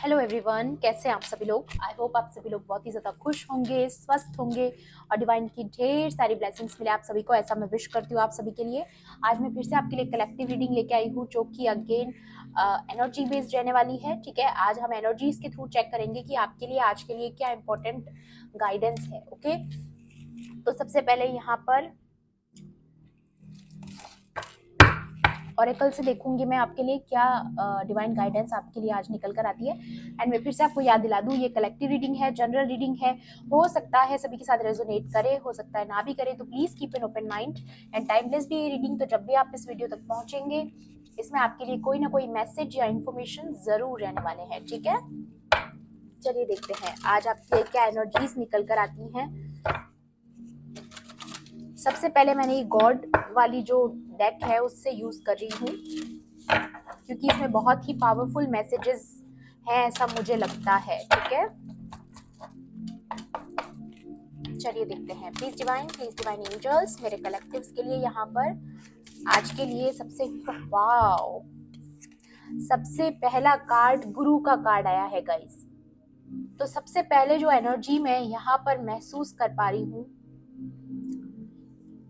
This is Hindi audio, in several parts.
हेलो एवरीवन, कैसे हैं आप सभी लोग। आई होप आप सभी लोग बहुत ही ज़्यादा खुश होंगे, स्वस्थ होंगे और डिवाइन की ढेर सारी ब्लेसिंग्स मिले आप सभी को, ऐसा मैं विश करती हूँ आप सभी के लिए। आज मैं फिर से आपके लिए कलेक्टिव रीडिंग लेके आई हूँ जो कि अगेन एनर्जी बेस्ड रहने वाली है। ठीक है, आज हम एनर्जीज के थ्रू चेक करेंगे कि आपके लिए आज के लिए क्या इंपॉर्टेंट गाइडेंस है। ओके, तो सबसे पहले यहाँ पर ऑरेकल से देखूंगी मैं आपके लिए क्या डिवाइन गाइडेंस आपके लिए आज निकल कर आती है। एंड मैं फिर से आपको याद दिला दूं, ये कलेक्टिव रीडिंग है, जनरल रीडिंग है। हो सकता है सभी के साथ रेजोनेट करे, हो सकता है ना भी करे, तो please keep an open mind and timeless भी ये रीडिंग। तो जब भी आप इस वीडियो तक पहुंचेंगे, इसमें आपके लिए कोई ना कोई मैसेज या इन्फॉर्मेशन जरूर रहने वाले हैं। ठीक है, चलिए देखते हैं आज आपके लिए क्या एनर्जीज निकल कर आती हैं। सबसे पहले मैंने ये गॉड वाली जो डेक है उससे यूज कर रही हूँ क्योंकि इसमें बहुत ही पावरफुल मैसेजेस हैं, ऐसा मुझे लगता है। ठीक है, चलिए देखते हैं। प्लीज डिवाइन एंजल्स मेरे कलेक्टिव्स के लिए यहाँ पर आज के लिए वाओ, सबसे पहला कार्ड गुरु का कार्ड आया है गाइस। तो सबसे पहले जो एनर्जी मैं यहाँ पर महसूस कर पा रही हूँ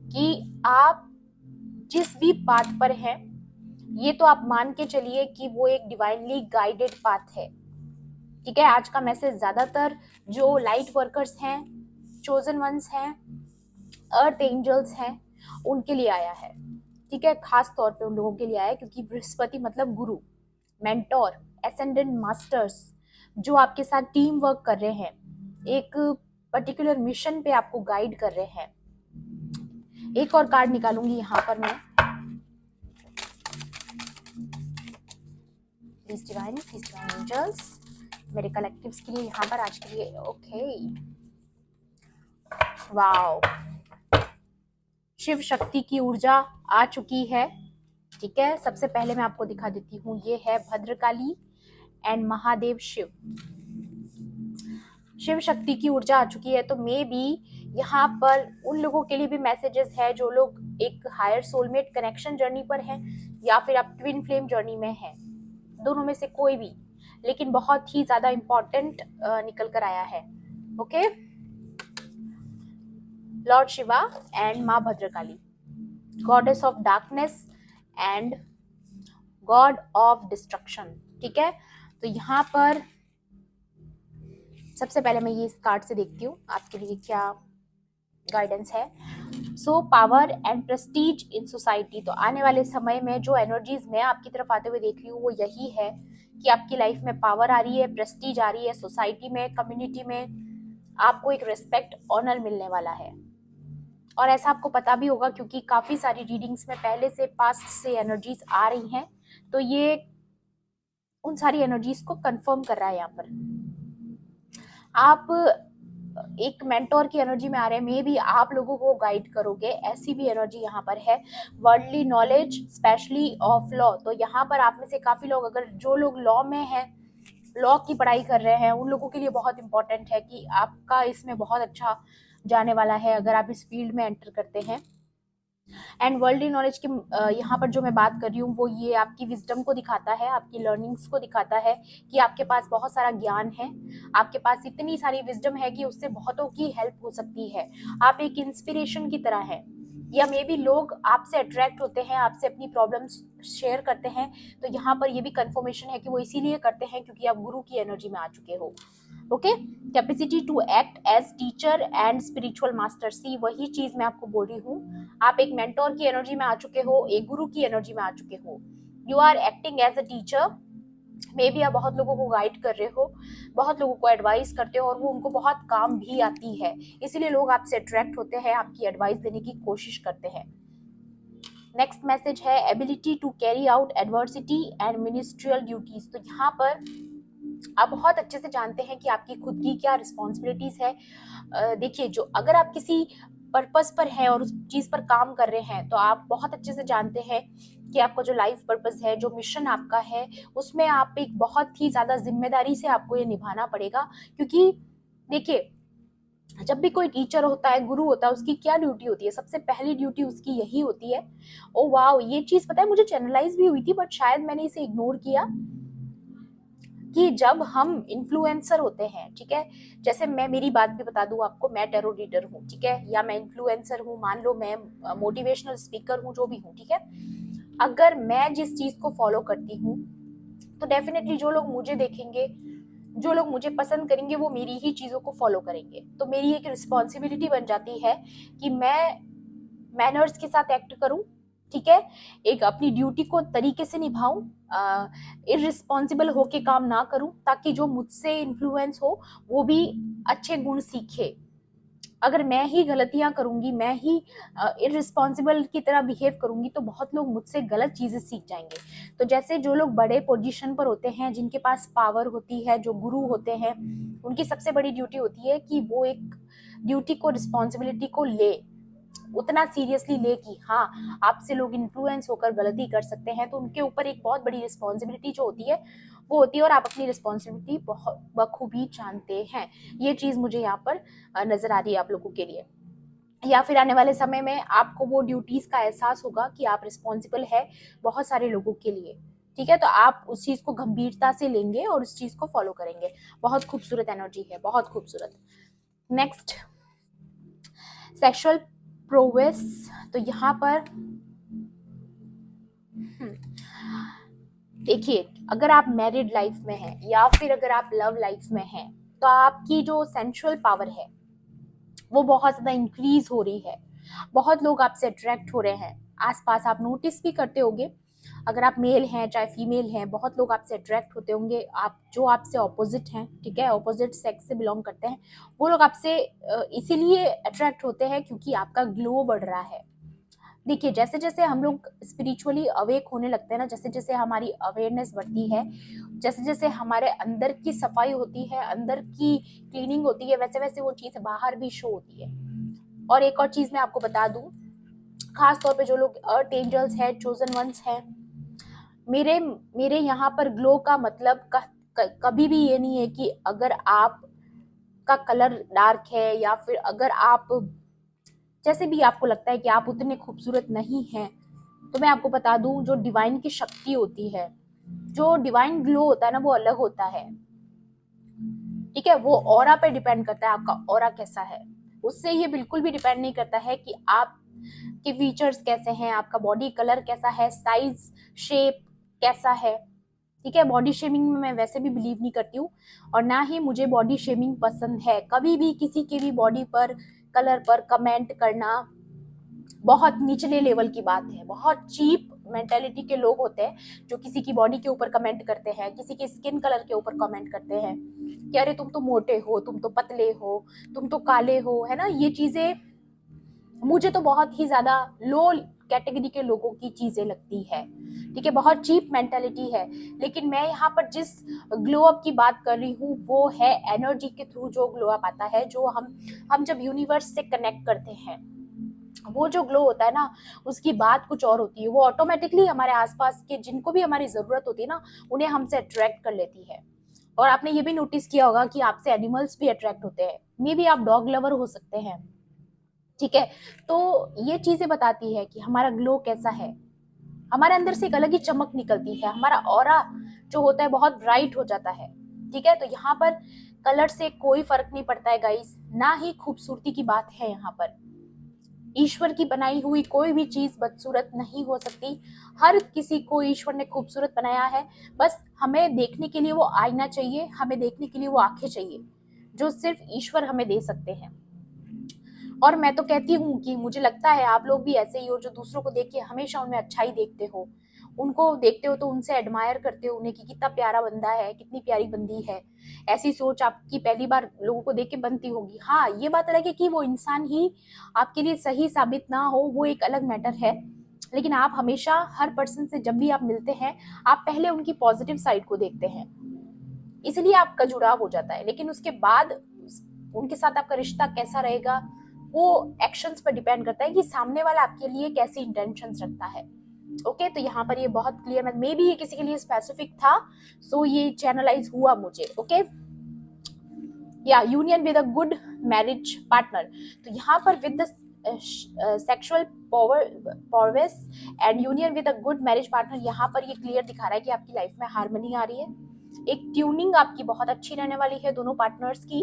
कि आप जिस भी पाथ पर हैं, ये तो आप मान के चलिए कि वो एक डिवाइनली गाइडेड पाथ है। ठीक है, आज का मैसेज ज्यादातर जो लाइट वर्कर्स हैं, चोजन वंस हैं, अर्थ एंजल्स हैं, उनके लिए आया है। ठीक है, खास तौर पे उन लोगों के लिए आया है क्योंकि बृहस्पति मतलब गुरु, मेंटोर, एसेंडेंट मास्टर्स जो आपके साथ टीम वर्क कर रहे हैं, एक पर्टिकुलर मिशन पे आपको गाइड कर रहे हैं। एक और कार्ड निकालूंगी यहाँ पर मैं। प्लीज डिवाइन एंजल्स मेरे कलेक्टिव्स के लिए यहाँ पर आज के लिए। ओके, वाओ, शिव शक्ति की ऊर्जा आ चुकी है। ठीक है, सबसे पहले मैं आपको दिखा देती हूँ, ये है भद्रकाली एंड महादेव शिव। शिव शक्ति की ऊर्जा आ चुकी है। तो मे बी यहाँ पर उन लोगों के लिए भी मैसेजेस है जो लोग एक हायर सोलमेट कनेक्शन जर्नी पर हैं या फिर आप ट्विन फ्लेम जर्नी में हैं, दोनों में से कोई भी, लेकिन बहुत ही ज्यादा इंपॉर्टेंट निकल कर आया है। ओके, लॉर्ड शिवा एंड माँ Bhadrakali, goddess of darkness and God of destruction. ठीक है, तो यहाँ पर सबसे पहले मैं ये इस कार्ड से देखती हूँ आपके लिए क्या गाइडेंस है। So power and Prestige in society. तो आने वाले समय में जो एनर्जीज मैं आपकी तरफ आते हुए देख रही हूँ वो यही है कि आपकी लाइफ में पावर आ रही है, प्रेस्टीज आ रही है, सोसाइटी में, कम्युनिटी में आपको एक रिस्पेक्ट, ऑनर मिलने वाला है। और ऐसा आपको पता भी होगा क्योंकि काफी सारी रीडिंग्स में पहले से पास्ट से एनर्जीज आ रही हैं, तो ये उन सारी एनर्जीज को कंफर्म कर रहा है। यहाँ पर आप एक मेंटोर की एनर्जी में आ रहे हैं, मे बी आप लोगों को गाइड करोगे, ऐसी भी एनर्जी यहाँ पर है। Worldly knowledge specially of law. तो यहाँ पर आप में से काफी लोग, अगर जो लोग लॉ में हैं, लॉ की पढ़ाई कर रहे हैं, उन लोगों के लिए बहुत इंपॉर्टेंट है कि आपका इसमें बहुत अच्छा जाने वाला है अगर आप इस फील्ड में एंटर करते हैं। एंड वर्ल्डली नॉलेज की यहाँ पर जो मैं बात कर रही हूँ वो ये आपकी विजडम को दिखाता है, आपकी लर्निंग्स को दिखाता है कि आपके पास बहुत सारा ज्ञान है, आपके पास इतनी सारी विजडम है कि उससे बहुतों की हेल्प हो सकती है। आप एक इंस्पिरेशन की तरह है, या मे बी लोग आपसे अट्रैक्ट होते हैं, आपसे अपनी प्रॉब्लम्स शेयर करते हैं। तो यहाँ पर ये भी कंफर्मेशन है कि वो इसीलिए करते हैं क्योंकि आप गुरु की एनर्जी में आ चुके हो। Okay, capacity to act as teacher and spiritual master. See वही चीज मैं आपको बोल रही हूँ, आप एक मेंटोर की एनर्जी में आ चुके हो, एक गुरु की एनर्जी में आ चुके हो। You are acting as a teacher, maybe आप बहुत लोगों को गाइड कर रहे हो, बहुत लोगों को एडवाइस करते हो और वो उनको बहुत काम भी आती है, इसीलिए लोग आपसे अट्रैक्ट होते हैं, आपकी एडवाइस देने की कोशिश करते हैं। नेक्स्ट मैसेज है ability to carry out adversity and ministerial duties. तो यहाँ पर आप बहुत अच्छे से जानते हैं कि आपकी खुद की क्या रिस्पॉन्सिबिलिटीज है। देखिए, जो अगर आप किसी पर्पस पर हैं और उस चीज पर काम कर रहे हैं, तो आप बहुत अच्छे से जानते हैं कि आपका जो लाइफ पर्पस है, जो मिशन आपका है, उसमें आप एक बहुत ही ज्यादा जिम्मेदारी से आपको ये निभाना पड़ेगा। क्योंकि देखिए, जब भी कोई टीचर होता है, गुरु होता है, उसकी क्या ड्यूटी होती है? सबसे पहली ड्यूटी उसकी यही होती है। ओ वाह, ये चीज पता है मुझे चैनलाइज भी हुई थी, बट शायद मैंने इसे इग्नोर किया, कि जब हम इन्फ्लुएंसर होते हैं, ठीक है, जैसे मैं मेरी बात भी बता दूं आपको, मैं टैरो रीडर हूँ, ठीक है, या मैं इन्फ्लुएंसर हूँ, मान लो मैं मोटिवेशनल स्पीकर हूँ, जो भी हूँ, ठीक है। अगर मैं जिस चीज को फॉलो करती हूँ तो डेफिनेटली जो लोग मुझे देखेंगे, जो लोग मुझे पसंद करेंगे, वो मेरी ही चीजों को फॉलो करेंगे। तो मेरी एक रिस्पॉन्सिबिलिटी बन जाती है कि मैं मैनर्स के साथ एक्ट करूं, ठीक है, एक अपनी ड्यूटी को तरीके से निभाऊं, इररिस्पॉन्सिबल होके काम ना करूं, ताकि जो मुझसे इन्फ्लुएंस हो वो भी अच्छे गुण सीखे। अगर मैं ही गलतियां करूंगी, मैं ही इररिस्पॉन्सिबल की तरह बिहेव करूंगी, तो बहुत लोग मुझसे गलत चीजें सीख जाएंगे। तो जैसे जो लोग बड़े पोजीशन पर होते हैं, जिनके पास पावर होती है, जो गुरु होते हैं, उनकी सबसे बड़ी ड्यूटी होती है कि वो एक ड्यूटी को, रिस्पॉन्सिबिलिटी को ले, उतना सीरियसली ले कि हाँ, आपसे लोग इन्फ्लुएंस होकर गलती कर सकते हैं, तो उनके ऊपर एक बहुत बड़ी रिस्पॉन्सिबिलिटी जो होती है वो होती है, और आप अपनी रिस्पॉन्सिबिलिटी बहुत बखूबी जानते हैं। ये चीज मुझे यहाँ पर नजर आ रही है आप लोगों के लिए। या फिर आने वाले समय में आपको वो ड्यूटीज का एहसास होगा कि आप रिस्पॉन्सिबल है बहुत सारे लोगों के लिए, ठीक है, तो आप उस चीज को गंभीरता से लेंगे और उस चीज को फॉलो करेंगे। बहुत खूबसूरत एनर्जी है, बहुत खूबसूरत। Next, sexual prowess. तो यहाँ पर देखिए, अगर आप मैरिड लाइफ में हैं या फिर अगर आप लव लाइफ में हैं, तो आपकी जो सेंसुअल पावर है वो बहुत ज्यादा इंक्रीज हो रही है। बहुत लोग आपसे अट्रैक्ट हो रहे हैं, आसपास आप नोटिस भी करते होंगे। अगर आप मेल हैं चाहे फीमेल हैं, बहुत लोग आपसे अट्रैक्ट होते होंगे, आप जो आपसे ऑपोजिट हैं, ठीक है, ऑपोजिट सेक्स से बिलोंग करते हैं, वो लोग आपसे इसीलिए अट्रैक्ट होते हैं क्योंकि आपका ग्लो बढ़ रहा है। देखिए, जैसे जैसे हम लोग स्पिरिचुअली अवेक होने लगते हैं ना, जैसे जैसे हमारी अवेयरनेस बढ़ती है, जैसे जैसे हमारे अंदर की सफाई होती है, अंदर की क्लीनिंग होती है, वैसे वैसे वो चीज बाहर भी शो होती है। और एक और चीज मैं आपको बता दूं, खास तौर पे जो लोग अर्थ एंजल्स हैं, चोजन वंस हैं, मेरे मेरे यहाँ पर ग्लो का मतलब कभी भी ये नहीं है कि अगर आप का कलर डार्क है, या फिर अगर आप जैसे भी आपको लगता है कि आप उतने खूबसूरत नहीं हैं, तो मैं आपको बता दूं, जो डिवाइन की शक्ति होती है, जो डिवाइन ग्लो होता है ना, वो अलग होता है, ठीक है। वो ऑरा पे डिपेंड करता है, आपका ऑरा कैसा है, उससे ये बिल्कुल भी डिपेंड नहीं करता है कि आप के फीचर्स कैसे हैं, आपका बॉडी कलर कैसा है, साइज शेप कैसा है, ठीक है। बॉडी शेमिंग में मैं वैसे भी बिलीव नहीं करती हूँ, और ना ही मुझे बॉडी शेमिंग पसंद है। कभी भी किसी के भी बॉडी पर, कलर पर कमेंट करना बहुत निचले लेवल की बात है। बहुत चीप मेंटेलिटी के लोग होते हैं जो किसी की बॉडी के ऊपर कमेंट करते हैं, किसी के स्किन कलर के ऊपर कमेंट करते हैं कि अरे तुम तो मोटे हो, तुम तो पतले हो, तुम तो काले हो, है ना। ये चीजें मुझे तो बहुत ही ज्यादा लो कैटेगरी के लोगों की चीजें लगती है, ठीक है, बहुत चीप मेंटेलिटी है। लेकिन मैं यहाँ पर जिस ग्लो अप की बात कर रही हूँ वो है एनर्जी के थ्रू जो ग्लो अप आता है, जो हम जब यूनिवर्स से कनेक्ट करते हैं, वो जो ग्लो होता है ना, उसकी बात कुछ और होती है। वो ऑटोमेटिकली हमारे आसपास के जिनको भी हमारी जरूरत होती है ना, उन्हें हमसे अट्रैक्ट कर लेती है। और आपने ये भी नोटिस किया होगा कि आपसे एनिमल्स भी अट्रैक्ट होते हैं, मे बी आप डॉग लवर हो सकते हैं, ठीक है। तो ये चीजें बताती है कि हमारा ग्लो कैसा है, हमारे अंदर से एक अलग ही चमक निकलती है, हमारा ऑरा जो होता है बहुत ब्राइट हो जाता है, ठीक है। तो यहाँ पर कलर से कोई फर्क नहीं पड़ता है गाइस, ना ही खूबसूरती की बात है यहाँ पर। ईश्वर की बनाई हुई कोई भी चीज बदसूरत नहीं हो सकती, हर किसी को ईश्वर ने खूबसूरत बनाया है। बस हमें देखने के लिए वो आईना चाहिए, हमें देखने के लिए वो आंखें चाहिए, जो सिर्फ ईश्वर हमें दे सकते हैं। और मैं तो कहती हूँ कि मुझे लगता है आप लोग भी ऐसे ही हो, जो दूसरों को देख के हमेशा उनमें अच्छाई देखते हो, उनको देखते हो तो उनसे एडमायर करते हो उन्हें कि कितना प्यारा बंदा है, कितनी प्यारी बंदी है। ऐसी सोच आपकी पहली बार लोगों को देख के बनती होगी। हाँ, ये बात अलग है कि वो इंसान ही आपके लिए सही साबित ना हो, वो एक अलग मैटर है। लेकिन आप हमेशा हर पर्सन से जब भी आप मिलते हैं, आप पहले उनकी पॉजिटिव साइड को देखते हैं, इसलिए आपका जुड़ाव हो जाता है। लेकिन उसके बाद उनके साथ आपका रिश्ता कैसा रहेगा, वो एक्शंस पर डिपेंड करता है कि सामने वाला आपके लिए कैसी इंटेंशंस रखता है। ओके, तो यहाँ पर ये बहुत क्लियर, मे बी ये किसी के लिए स्पेसिफिक था, सो ये चैनलाइज हुआ मुझे। ओके, या union with a good marriage partner. तो यहाँ पर with the sexual prowess and union with a good marriage partner, यहाँ पर ये क्लियर दिखा रहा है कि आपकी लाइफ में हार्मनी आ रही है, एक ट्यूनिंग आपकी बहुत अच्छी रहने वाली है दोनों पार्टनर्स की।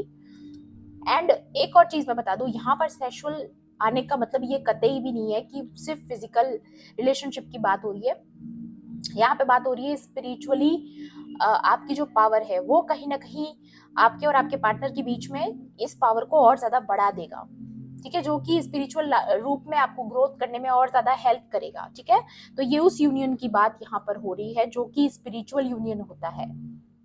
एंड एक और चीज मैं बता दूं, यहाँ पर सेक्सुअल आने का मतलब ये कतई भी नहीं है कि सिर्फ फिजिकल रिलेशनशिप की बात हो रही है। यहाँ पे बात हो रही है स्पिरिचुअली, आपकी जो पावर है वो कहीं ना कहीं आपके और आपके पार्टनर के बीच में इस पावर को और ज्यादा बढ़ा देगा, ठीक है, जो कि स्पिरिचुअल रूप में आपको ग्रोथ करने में और ज्यादा हेल्प करेगा, ठीक है। तो ये उस यूनियन की बात यहाँ पर हो रही है जो कि स्पिरिचुअल यूनियन होता है,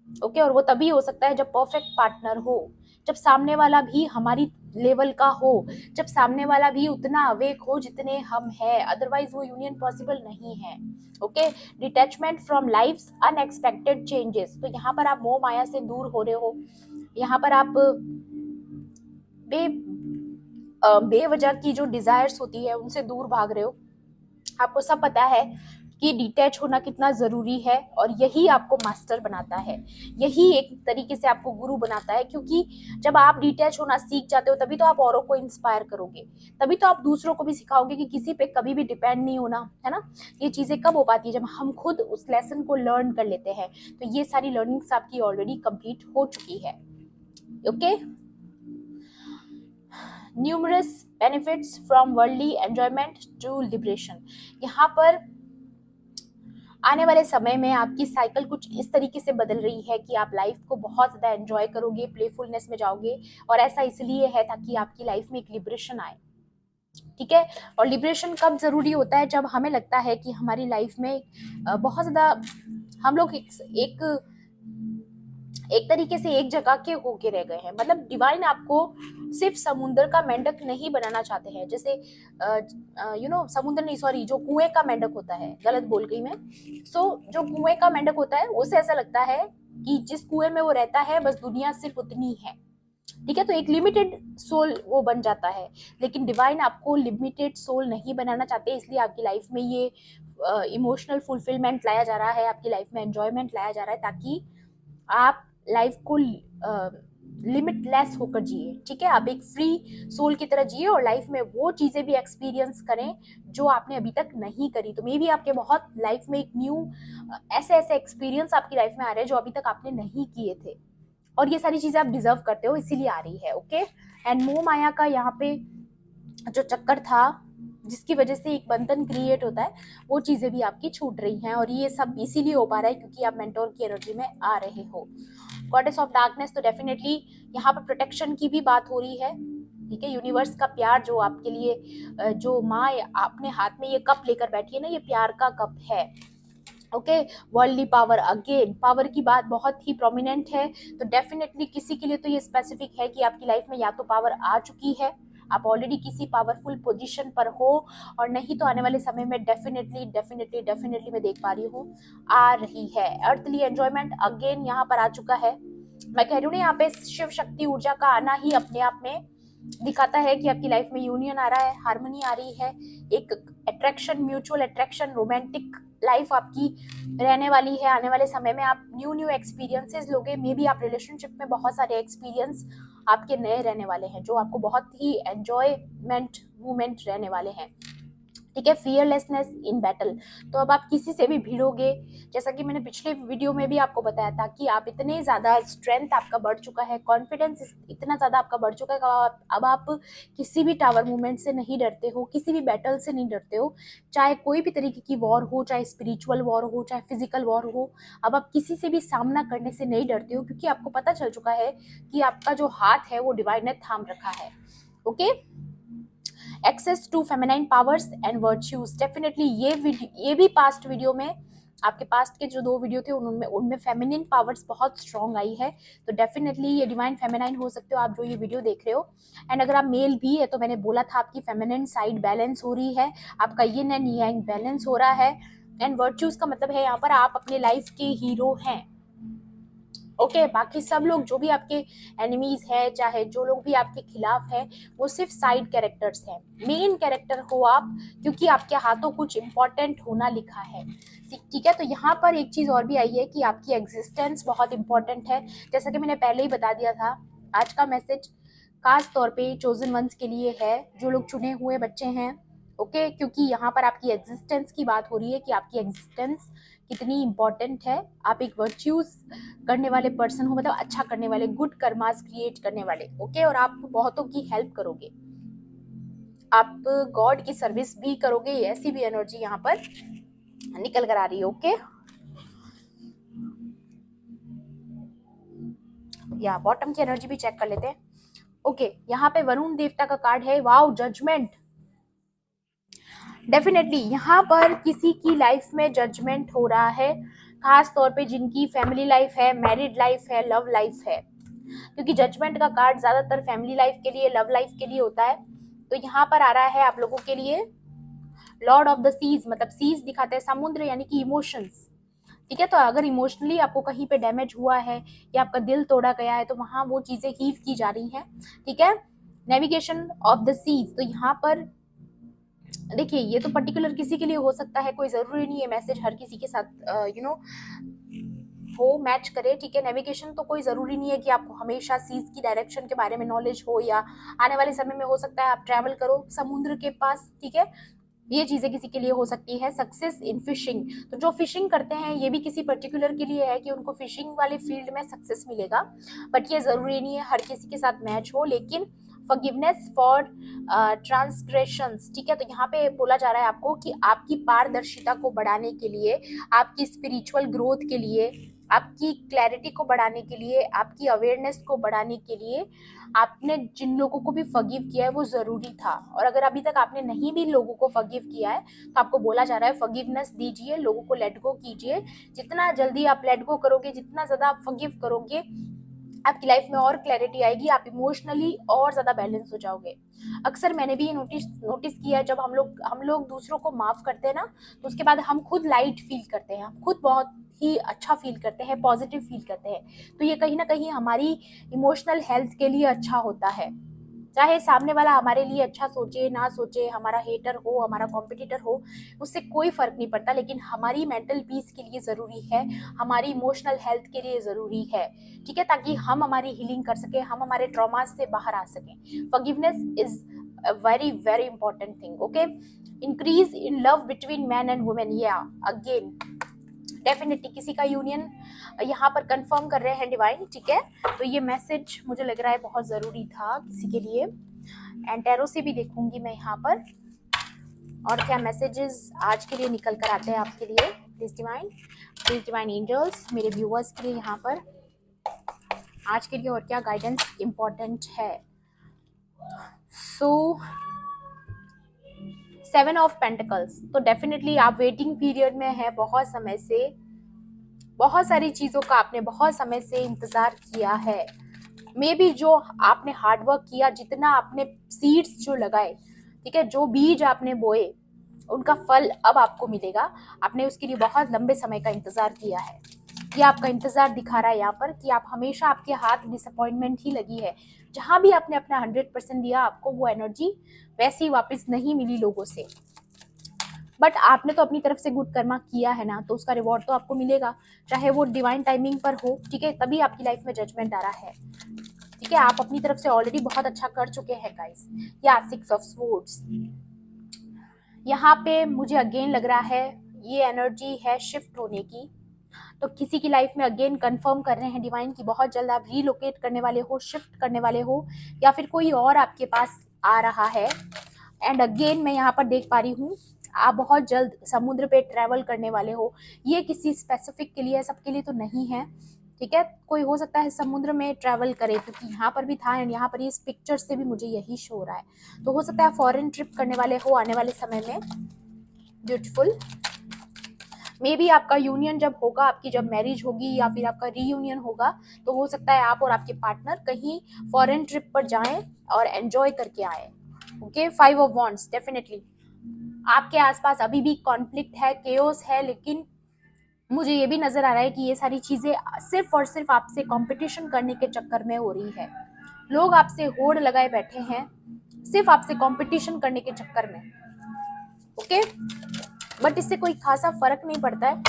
ओके। और वो तभी हो सकता है जब परफेक्ट पार्टनर हो, जब सामने वाला भी हमारी लेवल का हो, जब सामने वाला भी उतना अवेक हो जितने हम हैं, अदरवाइज वो यूनियन पॉसिबल नहीं है, okay. Detachment from life's unexpected changes, तो यहाँ पर आप मोह माया से दूर हो रहे हो, यहाँ पर आप बे बेवजह की जो डिजायर्स होती है उनसे दूर भाग रहे हो। आपको सब पता है कि डिटैच होना कितना जरूरी है, और यही आपको मास्टर बनाता है, यही एक तरीके से आपको गुरु बनाता है, क्योंकि जब आप डिटैच होना सीख जाते हो तभी तो आप औरों को इंस्पायर करोगे, तभी तो आप दूसरों को भी सिखाओगे कि किसी पे कभी भी डिपेंड नहीं होना, है ना। ये चीजें कब हो पाती है, जब हम खुद उस लेसन को लर्न कर लेते हैं। तो ये सारी लर्निंग्स आपकी ऑलरेडी कंप्लीट हो चुकी है, okay. Numerous benefits from worldly enjoyment to liberation, यहाँ पर आने वाले समय में आपकी साइकिल कुछ इस तरीके से बदल रही है कि आप लाइफ को बहुत ज्यादा एंजॉय करोगे, प्लेफुलनेस में जाओगे, और ऐसा इसलिए है ताकि आपकी लाइफ में एक लिबरेशन आए, ठीक है। और लिबरेशन कब जरूरी होता है, जब हमें लगता है कि हमारी लाइफ में बहुत ज्यादा हम लोग एक तरीके से एक जगह के होके रह गए हैं, मतलब डिवाइन आपको सिर्फ समुद्र का मेंढक नहीं बनाना चाहते हैं, जैसे समुद्र नहीं, सॉरी, जो कुएं का मेंढक होता है, गलत बोल गई मैं। जो कुएं का मेंढक होता है उसे ऐसा लगता है कि जिस कुएं में वो रहता है बस दुनिया सिर्फ उतनी है, ठीक है, तो एक लिमिटेड सोल वो बन जाता है। लेकिन डिवाइन आपको लिमिटेड सोल नहीं बनाना चाहते, इसलिए आपकी लाइफ में ये इमोशनल फुलफिलमेंट लाया जा रहा है, आपकी लाइफ में एंजॉयमेंट लाया जा रहा है, ताकि आप लाइफ को लिमिटलेस होकर जिए, ठीक है। आप एक फ्री सोल की तरह जिए और लाइफ में वो चीजें भी एक्सपीरियंस करें जो आपने अभी तक नहीं करी। तो मे बी आपके बहुत लाइफ में एक न्यू ऐसे ऐसे एक्सपीरियंस आपकी लाइफ में आ रहे हैं जो अभी तक आपने नहीं किए थे, और ये सारी चीजें आप डिजर्व करते हो, इसीलिए आ रही है, ओके। एंड मोह माया का यहाँ पे जो चक्कर था जिसकी वजह से एक बंधन क्रिएट होता है, वो चीजें भी आपकी छूट रही हैं, और ये सब इसीलिए हो पा रहा है क्योंकि आप मेंटोर की एनर्जी में आ रहे हो। गॉडेस ऑफ डार्कनेस, तो डेफिनेटली यहाँ पर प्रोटेक्शन की भी बात हो रही है, ठीक है। यूनिवर्स का प्यार जो आपके लिए, जो माँ अपने हाथ में ये कप लेकर बैठी है ना, ये प्यार का कप है, okay. Worldly power, again power की बात बहुत ही प्रोमिनेंट है, तो डेफिनेटली किसी के लिए तो ये स्पेसिफिक है कि आपकी लाइफ में या तो पावर आ चुकी है, आप ऑलरेडी किसी पावरफुल पोजीशन पर हो, और नहीं तो आने वाले समय में डेफिनेटली डेफिनेटली डेफिनेटली मैं देख पा रही हूँ आ रही है। अर्थली एंजॉयमेंट अगेन यहाँ पर आ चुका है। मैं कह रही हूँ ना, यहाँ पे शिव शक्ति ऊर्जा का आना ही अपने आप में दिखाता है कि आपकी लाइफ में यूनियन आ रहा है, हार्मनी आ रही है, एक attraction, mutual attraction, romantic life आपकी रहने वाली है। आने वाले समय में आप न्यू न्यू एक्सपीरियंसेस लोगे, मे बी आप रिलेशनशिप में बहुत सारे एक्सपीरियंस आपके नए रहने वाले हैं जो आपको बहुत ही एंजॉयमेंट मोमेंट रहने वाले हैं, ठीक है। फियरलेसनेस इन बैटल, तो अब आप किसी से भी भिड़ोगे, जैसा कि मैंने पिछले वीडियो में भी आपको बताया था कि आप इतने ज्यादा स्ट्रेंथ आपका बढ़ चुका है, कॉन्फिडेंस इतना ज्यादा आपका बढ़ चुका है कि अब आप किसी भी टावर मूवमेंट से नहीं डरते हो, किसी भी बैटल से नहीं डरते हो, चाहे कोई भी तरीके की वॉर हो, चाहे स्पिरिचुअल वॉर हो, चाहे फिजिकल वॉर हो। अब आप किसी से भी सामना करने से नहीं डरते हो, क्योंकि आपको पता चल चुका है कि आपका जो हाथ है वो डिवाइन ने थाम रखा है, okay. Access to feminine powers and virtues, definitely ये भी पास्ट वीडियो में, आपके पास्ट के जो 2 वीडियो थे उनमें फेमिनिन पावर्स बहुत स्ट्रॉन्ग आई है, तो डेफिनेटली ये डिवाइन फेमिनाइन हो सकते हो आप जो ये वीडियो देख रहे हो। एंड अगर आप मेल भी है तो मैंने बोला था आपकी फेमिनिन साइड बैलेंस हो रही है, आपका यिन एंड यांग बैलेंस हो रहा है। एंड वर्च्यूज का मतलब है यहाँ पर आप अपने लाइफ के हीरो हैं, ओके। बाकी सब लोग जो भी आपके एनिमीज है, चाहे जो लोग भी आपके खिलाफ है, वो सिर्फ साइड कैरेक्टर्स हैं, मेन कैरेक्टर हो आप, क्योंकि आपके हाथों कुछ इंपॉर्टेंट होना लिखा है, ठीक है। तो यहाँ पर एक चीज और भी आई है कि आपकी एग्जिस्टेंस बहुत इंपॉर्टेंट है, जैसा कि मैंने पहले ही बता दिया था। आज का मैसेज खास तौर पे चोजन वंस के लिए है, जो लोग चुने हुए बच्चे हैं, ओके, क्योंकि यहाँ पर आपकी एग्जिस्टेंस की बात हो रही है कि आपकी एग्जिस्टेंस कितनी इंपॉर्टेंट है। आप एक वर्च्यूज करने वाले पर्सन हो, मतलब अच्छा करने वाले, गुड कर्मास क्रिएट करने वाले। ओके, और आप बहुतों की हेल्प करोगे, आप गॉड की सर्विस भी करोगे, ऐसी भी एनर्जी यहाँ पर निकल कर आ रही है। ओके, या बॉटम की एनर्जी भी चेक कर लेते हैं। ओके, यहाँ पे वरुण देवता का कार्ड है, वाओ, जजमेंट। डेफिनेटली यहाँ पर किसी की लाइफ में जजमेंट हो रहा है, खास तौर पे जिनकी फैमिली लाइफ है, मैरिड लाइफ है, लव लाइफ है, क्योंकि जजमेंट का कार्ड ज्यादातर फैमिली लाइफ के लिए, लव लाइफ के लिए होता है। तो यहाँ पर आ रहा है आप लोगों के लिए लॉर्ड ऑफ द सीज, मतलब सीज दिखाते हैं समुद्र, यानी कि इमोशंस। ठीक है, तो अगर इमोशनली आपको कहीं पे डैमेज हुआ है या आपका दिल तोड़ा गया है तो वहां वो चीजें हील की जा रही हैं। ठीक है, नेविगेशन ऑफ द सीज, तो यहाँ पर देखिए ये तो पर्टिकुलर किसी के लिए हो सकता है, कोई जरूरी नहीं है मैसेज हर किसी के साथ हो, मैच करे। ठीक है, नेविगेशन तो कोई जरूरी नहीं है कि आपको हमेशा सीज की डायरेक्शन के बारे में नॉलेज हो, या आने वाले समय में हो सकता है आप ट्रैवल करो समुद्र के पास। ठीक है, ये चीजें किसी के लिए हो सकती है। सक्सेस इन फिशिंग, तो जो फिशिंग करते हैं ये भी किसी पर्टिकुलर के लिए है कि उनको फिशिंग वाले फील्ड में सक्सेस मिलेगा, बट ये जरूरी नहीं है हर किसी के साथ मैच हो। लेकिन फॉरगिवनेस फॉर ट्रांसग्रेशंस, ठीक है, तो यहाँ पे बोला जा रहा है आपको कि आपकी पारदर्शिता को बढ़ाने के लिए, आपकी स्पिरिचुअल ग्रोथ के लिए, आपकी क्लैरिटी को बढ़ाने के लिए, आपकी अवेयरनेस को बढ़ाने के लिए आपने जिन लोगों को भी फॉरगिव किया है वो जरूरी था। और अगर अभी तक आपने नहीं भी लोगों को फॉरगिव किया है तो आपको बोला जा रहा है फॉरगिवनेस दीजिए, लोगों को लेट गो कीजिए। जितना जल्दी आप लेट गो करोगे, जितना ज्यादा आप फॉरगिव करोगे, आपकी लाइफ में और क्लैरिटी आएगी, आप इमोशनली और ज्यादा बैलेंस हो जाओगे। अक्सर मैंने भी ये नोटिस किया है, जब हम लोग दूसरों को माफ करते हैं ना, तो उसके बाद हम खुद लाइट फील करते हैं, हम खुद बहुत ही अच्छा फील करते हैं, पॉजिटिव फील करते हैं। तो ये कहीं ना कहीं हमारी इमोशनल हेल्थ के लिए अच्छा होता है। चाहे सामने वाला हमारे लिए अच्छा सोचे ना सोचे, हमारा हेटर हो, हमारा कॉम्पिटिटर हो, उससे कोई फर्क नहीं पड़ता, लेकिन हमारी मेंटल पीस के लिए जरूरी है, हमारी इमोशनल हेल्थ के लिए जरूरी है। ठीक है, ताकि हम हमारी हीलिंग कर सके, हम हमारे ट्रॉमा से बाहर आ सके। Forgiveness is a very very important thing. Okay, increase in love between man and women, yeah, again definitely किसी का यूनियन यहाँ पर कंफर्म कर रहे हैं डिवाइन। ठीक है, तो ये मैसेज मुझे लग रहा है बहुत जरूरी था किसी के लिए। एंड टैरो से भी देखूंगी मैं यहाँ पर और क्या मैसेजेस आज के लिए निकल कर आते हैं आपके लिए। प्लीज डिवाइन एंजल्स, मेरे व्यूअर्स के लिए यहाँ पर आज के लिए और क्या गाइडेंस इंपॉर्टेंट है। सो 7 ऑफ पेंटिकल्स, तो डेफिनेटली आप वेटिंग पीरियड में है बहुत समय से, बहुत सारी चीजों का आपने बहुत समय से इंतजार किया है। मे बी जो आपने हार्डवर्क किया, जितना आपने सीड्स जो लगाए, ठीक है, जो बीज आपने बोए, उनका फल अब आपको मिलेगा। आपने उसके लिए बहुत लंबे समय का इंतजार किया है। ये आपका इंतजार दिखा रहा है यहाँ पर कि आप हमेशा, आपके हाथ डिसअपॉइंटमेंट ही लगी है। जहां भी आपने अपना 100% दिया, आपको वो एनर्जी वैसी वापस नहीं मिली लोगों से। बट आपने तो अपनी तरफ से गुड कर्मा किया है ना, तो उसका रिवॉर्ड तो आपको मिलेगा, चाहे वो डिवाइन टाइमिंग पर हो। ठीक है, तभी आपकी लाइफ में जजमेंट आ रहा है। ठीक है, आप अपनी तरफ से ऑलरेडी बहुत अच्छा कर चुके हैं गाइस। या 6 ऑफ स्वॉर्ड्स, यहाँ पे मुझे अगेन लग रहा है ये एनर्जी है शिफ्ट होने की। तो किसी की लाइफ में अगेन कंफर्म कर रहे हैं डिवाइन की बहुत जल्द आप रीलोकेट करने वाले हो, शिफ्ट करने वाले हो, या फिर कोई और आपके पास आ रहा है। एंड अगेन मैं यहाँ पर देख पा रही हूँ आप बहुत जल्द समुद्र पे ट्रैवल करने वाले हो। ये किसी स्पेसिफिक के लिए है, सबके लिए तो नहीं है। ठीक है, कोई हो सकता है समुद्र में ट्रैवल करे, क्योंकि यहाँ पर भी था एंड यहाँ पर इस पिक्चर से भी मुझे यही शो हो रहा है। तो हो सकता है फॉरेन ट्रिप करने वाले हो आने वाले समय में। ब्यूटीफुल। मे बी आपका यूनियन जब होगा, आपकी जब मैरिज होगी या फिर आपका रीयूनियन होगा, तो हो सकता है आप और आपके पार्टनर कहीं फॉरेन ट्रिप पर जाएं और एंजॉय करके आए। ओके, 5 ऑफ वॉन्ड्स, डेफिनेटली आपके आसपास अभी भी कॉन्फ्लिक्ट है, केओस है, लेकिन मुझे ये भी नजर आ रहा है कि ये सारी चीजें सिर्फ और सिर्फ आपसे कंपटीशन करने के चक्कर में हो रही है। लोग आपसे होड़ लगाए बैठे हैं सिर्फ आपसे कंपटीशन करने के चक्कर में। ओके, बट इससे कोई खासा फर्क नहीं पड़ता है,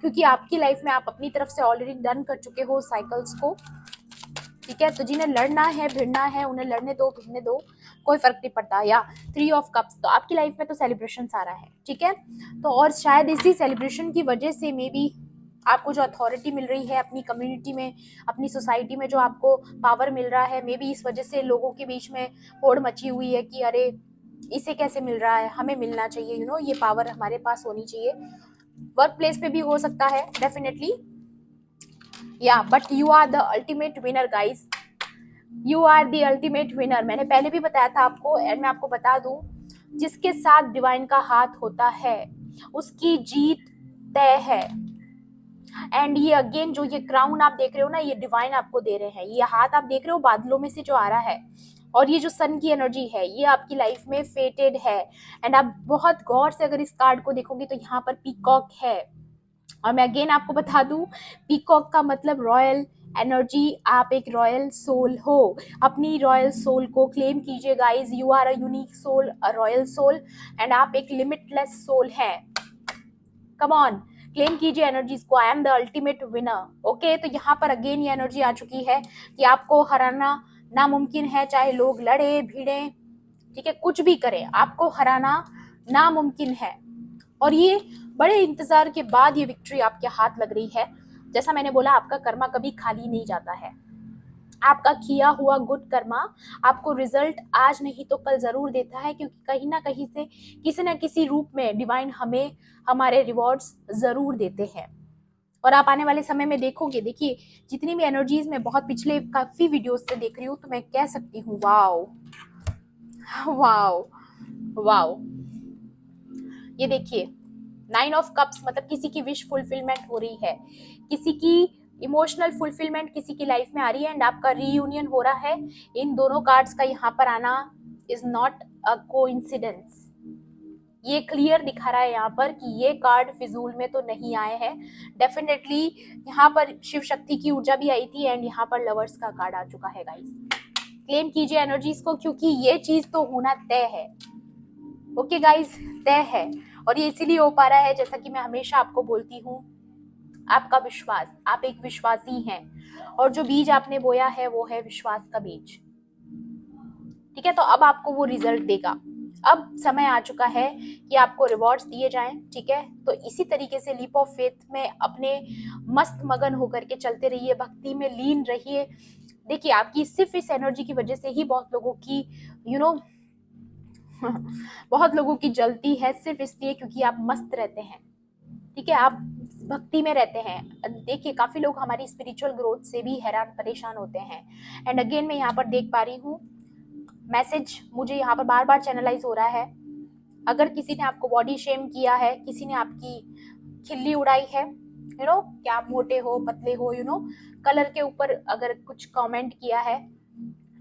क्योंकि आपकी लाइफ में आप अपनी तरफ से ऑलरेडी डन कर चुके हो साइकिल्स को। ठीक है, तो जिन्हें लड़ना है, भिड़ना है, उन्हें लड़ने दो, भिड़ने दो, कोई फर्क नहीं पड़ता। या 3 ऑफ कप्स, तो आपकी लाइफ में तो सेलिब्रेशन आ रहा है, ठीक है। तो और शायद इसी सेलिब्रेशन की वजह से मे बी आपको जो अथॉरिटी मिल रही है अपनी कम्युनिटी में, अपनी सोसाइटी में, जो आपको पावर मिल रहा है, मे बी इस वजह से लोगों के बीच में होड़ मची हुई है कि अरे इसे कैसे मिल रहा है, हमें मिलना चाहिए, यू नो, ये पावर हमारे पास होनी चाहिए। वर्क प्लेस पे भी हो सकता है डेफिनेटली। या but you are the ultimate winner guys, you are the ultimate winner. मैंने पहले भी बताया था आपको, एंड मैं आपको बता दूं, जिसके साथ डिवाइन का हाथ होता है उसकी जीत तय है। एंड ये अगेन जो ये क्राउन आप देख रहे हो ना, ये डिवाइन आपको दे रहे हैं। ये हाथ आप देख रहे हो बादलों में से जो आ रहा है, और ये जो सन की एनर्जी है ये आपकी लाइफ में फेटेड है। एंड आप बहुत गौर से अगर इस कार्ड को देखोगे तो यहाँ पर पीकॉक है। और मैं अगेन आपको बता दूं, पीकॉक का मतलब रॉयल एनर्जी, आप एक रॉयल सोल हो। अपनी रॉयल सोल को क्लेम कीजिए guys, you are a unique soul, a royal soul, and आप एक लिमिटलेस सोल है। कम ऑन, क्लेम कीजिए एनर्जीज को, I am the ultimate winner. Okay, तो यहाँ पर अगेन ये एनर्जी आ चुकी है कि आपको हराना नामुमकिन है, चाहे लोग लड़े भिड़े, ठीक है, कुछ भी करें, आपको हराना नामुमकिन है। और ये बड़े इंतजार के बाद ये विक्ट्री आपके हाथ लग रही है। जैसा मैंने बोला, आपका कर्मा कभी खाली नहीं जाता है। आपका किया हुआ गुड कर्मा आपको रिजल्ट आज नहीं तो कल जरूर देता है, क्योंकि कहीं ना कहीं से किसी ना किसी रूप में डिवाइन हमें हमारे रिवॉर्ड्स जरूर देते हैं। और आप आने वाले समय में देखोगे, देखिए जितनी भी एनर्जीज मैं बहुत पिछले काफी वीडियोस से देख रही हूँ, तो मैं कह सकती हूँ वाओ वाओ वाओ। ये देखिए 9 ऑफ कप्स, मतलब किसी की विश फुलफिलमेंट हो रही है, किसी की इमोशनल फुलफिलमेंट किसी की लाइफ में आ रही है, एंड आपका रीयूनियन हो रहा है। इन दोनों कार्ड्स का यहाँ पर आना इज नॉट अ कोइंसिडेंस। ये क्लियर दिखा रहा है यहाँ पर कि ये कार्ड फिजूल में तो नहीं आए हैं। डेफिनेटली यहाँ पर शिव शक्ति की ऊर्जा भी आई थी, एंड यहाँ पर लवर्स का कार्ड आ चुका है गाइस। क्लेम कीजिए एनर्जीज को, क्योंकि ये चीज तो होना तय है। ओके गाइस, तय है। और ये इसीलिए हो पा रहा है, जैसा कि मैं हमेशा आपको बोलती हूँ, आपका विश्वास, आप एक विश्वासी हैं, और जो बीज आपने बोया है वो है विश्वास का बीज, ठीक है। तो अब आपको वो रिजल्ट देगा। अब समय आ चुका है कि आपको रिवॉर्ड्स दिए जाएं, ठीक है। तो इसी तरीके से लीप ऑफ फेथ में अपने मस्त मगन होकर के चलते रहिए, भक्ति में लीन रहिए। देखिए आपकी सिर्फ इस एनर्जी की वजह से ही बहुत लोगों की यू नो बहुत लोगों की जलती है, सिर्फ इसलिए क्योंकि आप मस्त रहते हैं, ठीक है, आप भक्ति में रहते हैं। देखिए काफी लोग हमारी स्पिरिचुअल ग्रोथ से भी हैरान परेशान होते हैं। एंड अगेन मैं यहाँ पर देख पा रही हूँ मैसेज, मुझे यहाँ पर बार बार चैनलाइज हो रहा है। अगर किसी ने आपको बॉडी शेम किया है, किसी ने आपकी खिल्ली उड़ाई है, यू नो, क्या आप मोटे हो पतले हो, यू नो, कलर के ऊपर अगर कुछ कमेंट किया है,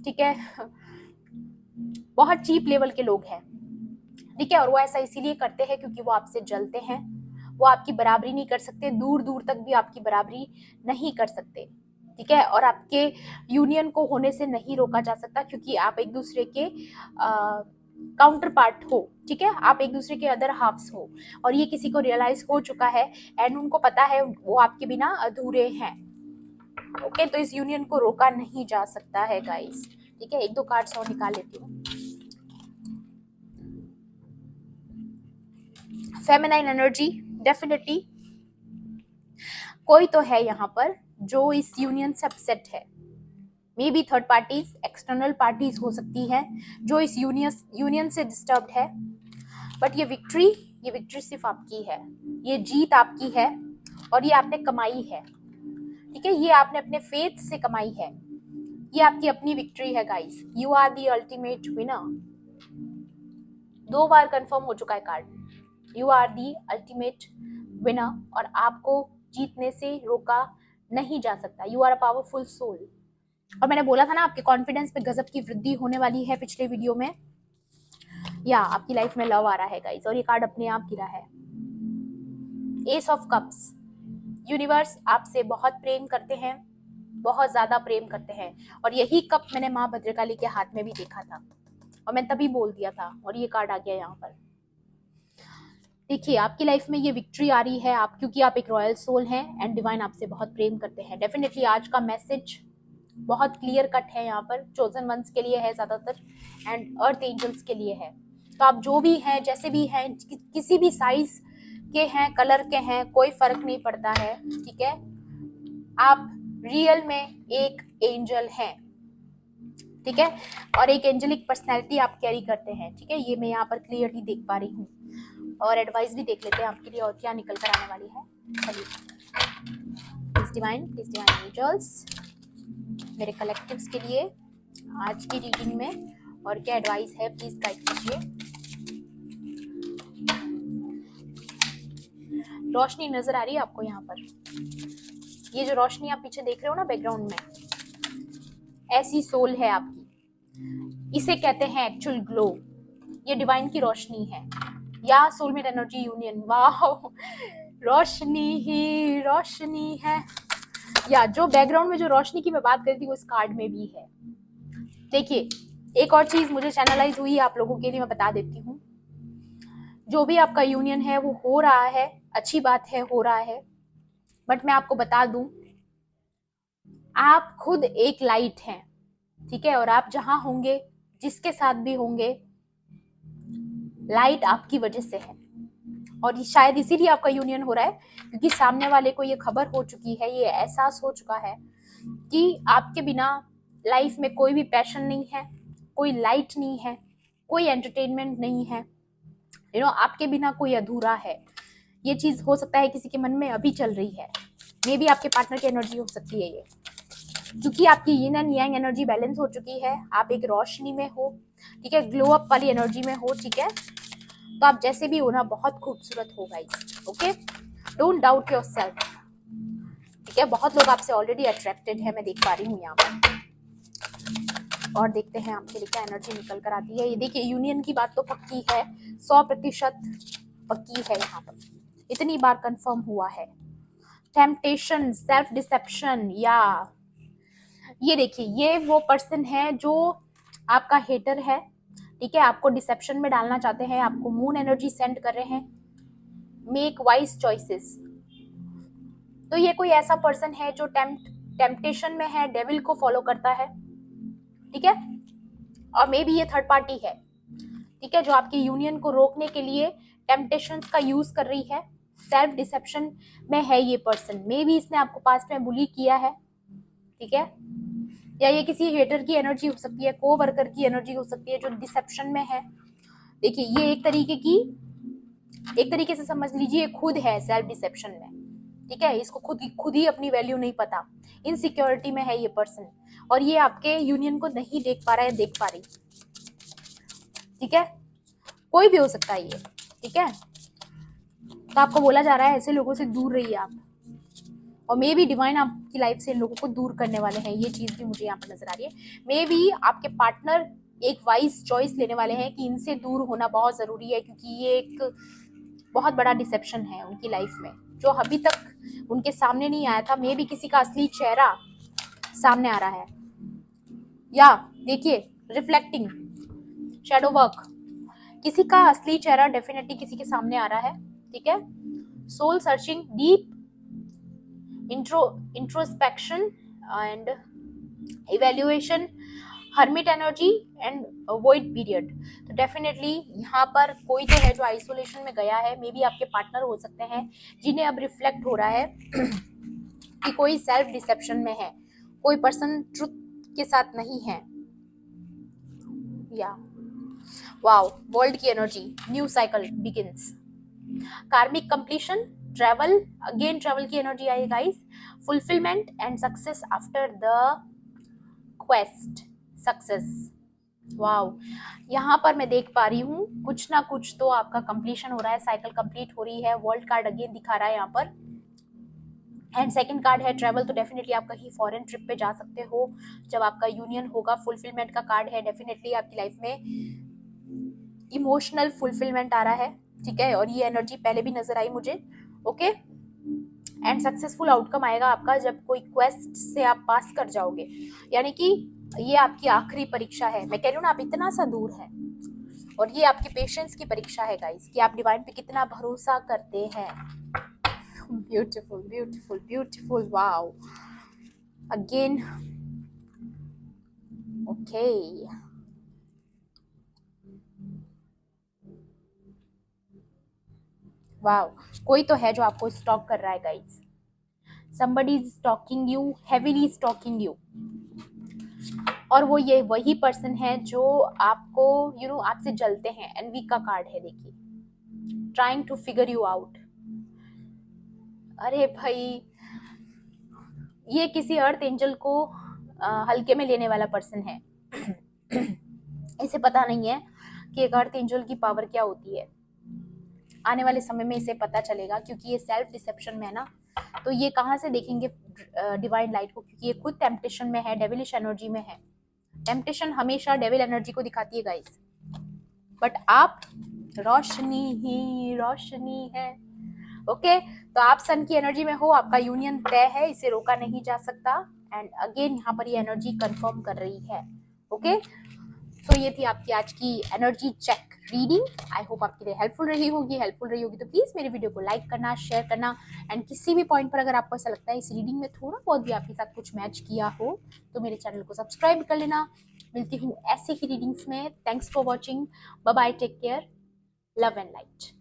ठीक है, बहुत चीप लेवल के लोग हैं, ठीक है। और वो ऐसा इसीलिए करते हैं क्योंकि वो आपसे जलते हैं, वो आपकी बराबरी नहीं कर सकते, दूर दूर तक भी आपकी बराबरी नहीं कर सकते, ठीक है। और आपके यूनियन को होने से नहीं रोका जा सकता, क्योंकि आप एक दूसरे के काउंटर पार्ट हो, ठीक है, आप एक दूसरे के अदर हाफ्स हो। और ये किसी को रियलाइज हो चुका है, एंड उनको पता है वो आपके बिना अधूरे हैं। ओके, तो इस यूनियन को रोका नहीं जा सकता है गाइस, ठीक है। एक दो कार्ड्स और निकाल लेती हूँ। फेमिनाइन एनर्जी, डेफिनेटली कोई तो है यहाँ पर जो इस यूनियन से अपसेट है। May be third parties, external parties हो सकती है जो इस यूनियन से डिस्टर्ब्ड है। बट ये विक्ट्री सिर्फ आपकी है, ये जीत आपकी है, और ये आपने कमाई है, ठीक है। ये आपने अपने फेथ से कमाई है, ये आपकी अपनी विक्ट्री है guys. You are the ultimate winner. 2 बार कंफर्म हो चुका है card, you are the ultimate winner, और आपको जीतने से रोका नहीं जा सकता। You are a powerful soul. और मैंने बोला था ना, आपके कॉन्फिडेंस में गजब की वृद्धि होने वाली है पिछले वीडियो में। या आपकी लाइफ में लव आ रहा है गाइस, और ये कार्ड अपने आप गिरा है, एस ऑफ कप्स। यूनिवर्स आपसे बहुत प्रेम करते हैं, बहुत ज्यादा प्रेम करते हैं। और यही कप मैंने माँ भद्रकाली के हाथ में भी देखा था, और मैं तभी बोल दिया था, और ये कार्ड आ गया यहाँ पर। देखिए आपकी लाइफ में ये विक्ट्री आ रही है, आप क्योंकि आप एक रॉयल सोल हैं, एंड डिवाइन आपसे बहुत प्रेम करते हैं। डेफिनेटली आज का मैसेज बहुत क्लियर कट है यहाँ पर, चोजन वंस के लिए है ज्यादातर एंड अर्थ एंजल्स के लिए है। तो आप जो भी हैं, जैसे भी हैं, किसी भी साइज के हैं, कलर के हैं, कोई फर्क नहीं पड़ता है, ठीक है। आप रियल में एक एंजल हैं, ठीक है, और एक एंजेलिक पर्सनैलिटी आप कैरी करते हैं, ठीक है। ये मैं यहाँ पर क्लियरली देख पा रही हूँ। और एडवाइस भी देख लेते हैं आपके लिए और क्या निकल कर आने वाली है। चलिए, प्लीज डिवाइन एंजल्स मेरे कलेक्टिव्स के लिए आज की रीडिंग में और क्या एडवाइस है, प्लीज गाइड कीजिए। रोशनी नजर आ रही है आपको यहाँ पर? ये जो रोशनी आप पीछे देख रहे हो ना बैकग्राउंड में, ऐसी सोल है आपकी, इसे कहते हैं एक्चुअल ग्लो। ये डिवाइन की रोशनी है या सोलमेट एनर्जी यूनियन। वाह, रोशनी ही रोशनी है। या जो बैकग्राउंड में जो रोशनी की मैं बात कर रही थी वो इस कार्ड में भी है। देखिए, एक और चीज मुझे चैनलाइज हुई आप लोगों के लिए, मैं बता देती हूँ। जो भी आपका यूनियन है वो हो रहा है, अच्छी बात है, हो रहा है, बट मैं आपको बता दूं, आप खुद एक लाइट हैं, ठीक है। और आप जहां होंगे, जिसके साथ भी होंगे, लाइट आपकी वजह से है। और शायद इसीलिए आपका यूनियन हो रहा है, क्योंकि सामने वाले को ये खबर हो चुकी है, ये एहसास हो चुका है कि आपके बिना लाइफ में कोई भी पैशन नहीं है, कोई लाइट नहीं है, कोई एंटरटेनमेंट नहीं है, आपके बिना कोई अधूरा है। ये चीज हो सकता है किसी के मन में अभी चल रही है, मे भी आपके पार्टनर की एनर्जी हो सकती है ये, क्योंकि आपकी yin and yang energy balance हो चुकी है। आप एक रोशनी में हो, ठीक है, ग्लो अप वाली एनर्जी में हो, ठीक है। तो आप जैसे भी हो ना, बहुत खूबसूरत हो guys, okay. Don't doubt yourself, ठीक है। बहुत लोग आपसे ऑलरेडी अट्रैक्टेड है, मैं देख पा रही हूँ यहाँ पर। और देखते हैं आपके लिए क्या एनर्जी निकल कर आती है। ये देखिए, यूनियन की बात तो पक्की है, 100% पक्की है, यहाँ पर इतनी बार कंफर्म हुआ है। टेम्पटेशन, सेल्फ डिसेप्शन, या ये देखिए, ये वो पर्सन है जो आपका हेटर है, ठीक है, आपको डिसेप्शन में डालना चाहते हैं, आपको मून एनर्जी सेंड कर रहे हैं। Make wise choices. तो ये कोई ऐसा पर्सन है जो टेम्पटेशन में है, डेविल को फॉलो करता है, ठीक है। और मे बी ये थर्ड पार्टी है, ठीक है, जो आपकी यूनियन को रोकने के लिए टेम्पटेशन का यूज कर रही है। सेल्फ डिसेप्शन में है ये पर्सन, मे बी इसने आपको पास्ट में बुली किया है, ठीक है। या ये किसी हेटर की एनर्जी हो सकती है, को वर्कर की एनर्जी हो सकती है जो डिसेप्शन में है। देखिए, ये एक तरीके से समझ लीजिए खुद है सेल्फ डिसेप्शन में, ठीक है। इसको खुद ही अपनी वैल्यू नहीं पता, इनसिक्योरिटी में है ये पर्सन, और ये आपके यूनियन को नहीं देख पा रहा है, देख पा रही, ठीक है। कोई भी हो सकता है ये, ठीक है। तो आपको बोला जा रहा है ऐसे लोगों से दूर रहिए आप, और मे बी डिवाइन आपकी लाइफ से इन लोगों को दूर करने वाले हैं। ये चीज भी मुझे यहाँ पर नजर आ रही है। मे बी आपके पार्टनर एक वाइज चॉइस लेने वाले हैं कि इनसे दूर होना बहुत जरूरी है, क्योंकि ये एक बहुत बड़ा डिसेप्शन है उनकी लाइफ में, जो अभी तक उनके सामने नहीं आया था। मे बी किसी का असली चेहरा सामने आ रहा है, या देखिए, रिफ्लेक्टिंग शैडो वर्क, किसी का असली चेहरा डेफिनेटली किसी के सामने आ रहा है, ठीक है। Soul searching, deep introspection and evaluation, hermit energy and void period. तो डेफिनेटली यहाँ पर कोई तो है जो आइसोलेशन में गया है, मे बी आपके पार्टनर हो सकते हैं जिन्हें अब रिफ्लेक्ट हो रहा है कि कोई सेल्फ डिसेप्शन में है, कोई पर्सन ट्रुथ के साथ नहीं है। या वाओ, वर्ल्ड की एनर्जी, न्यू साइकिल बिगिंस, कार्मिक कंप्लीशन, ट्रैवल, अगेन ट्रैवल की energy I guys, fulfilment and success after the quest, success. Wow, यहाँ पर मैं देख पा रही हूँ कुछ ना कुछ तो आपका कंप्लीशन हो रहा है, साइकिल कंप्लीट हो रही है। वर्ल्ड कार्ड अगेन दिखा रहा है यहाँ पर, एंड सेकंड कार्ड है ट्रैवल। तो डेफिनेटली आप कहीं फॉरेन ट्रिप पे जा सकते हो जब आपका यूनियन होगा। फुलफिलमेंट का कार्ड है, डेफिनेटली आपकी लाइफ में इमोशनल फुलफिलमेंट आ रहा है, ठीक है। और ये एनर्जी पहले भी नजर आई मुझे, ओके। एंड सक्सेसफुल आउटकम आएगा आपका जब कोई क्वेस्ट से आप पास कर जाओगे, यानी कि ये आपकी आखिरी परीक्षा है। मैं कह रही हूँ ना, आप इतना सा दूर है, और ये आपकी पेशेंस की परीक्षा है गाइस, कि आप डिवाइन पे कितना भरोसा करते हैं। Beautiful beautiful beautiful, wow. Again okay, wow, कोई तो है जो आपको स्टॉक कर रहा है guys. somebody is stalking you, heavily stalking you. और वो ये वही पर्सन है जो आपको आपसे जलते हैं. एनवी का कार्ड है देखिए, trying to figure you out. अरे भाई, ये किसी अर्थ एंजल को हल्के में लेने वाला पर्सन है. इसे पता नहीं है कि एक अर्थ एंजल की पावर क्या होती है. आने वाले समय में इसे पता चलेगा, क्योंकि ये सेल्फ डिसेप्शन में है ना. तो ये कहाँ से देखेंगे डिवाइन लाइट को, क्योंकि ये खुद टेम्पटेशन में है, डेविलिश एनर्जी में है. टेम्पटेशन हमेशा डेविल एनर्जी को दिखाती है गाइस, बट आप रोशनी ही रोशनी है. ओके, तो आप सन की एनर्जी में हो, आपका यूनियन तय है, इसे रोका नहीं जा सकता. एंड अगेन यहाँ पर ये एनर्जी कंफर्म कर रही है. ओके, तो ये थी आपकी आज की energy check reading. I hope आपके लिए हेल्पफुल रही होगी. तो प्लीज मेरे वीडियो को लाइक करना, शेयर करना. एंड किसी भी पॉइंट पर अगर आपको ऐसा लगता है इस रीडिंग में थोड़ा बहुत भी आपके साथ कुछ मैच किया हो, तो मेरे चैनल को सब्सक्राइब कर लेना. मिलती हूँ ऐसे ही रीडिंग्स में. Thanks for watching. Bye bye, take care, love and light.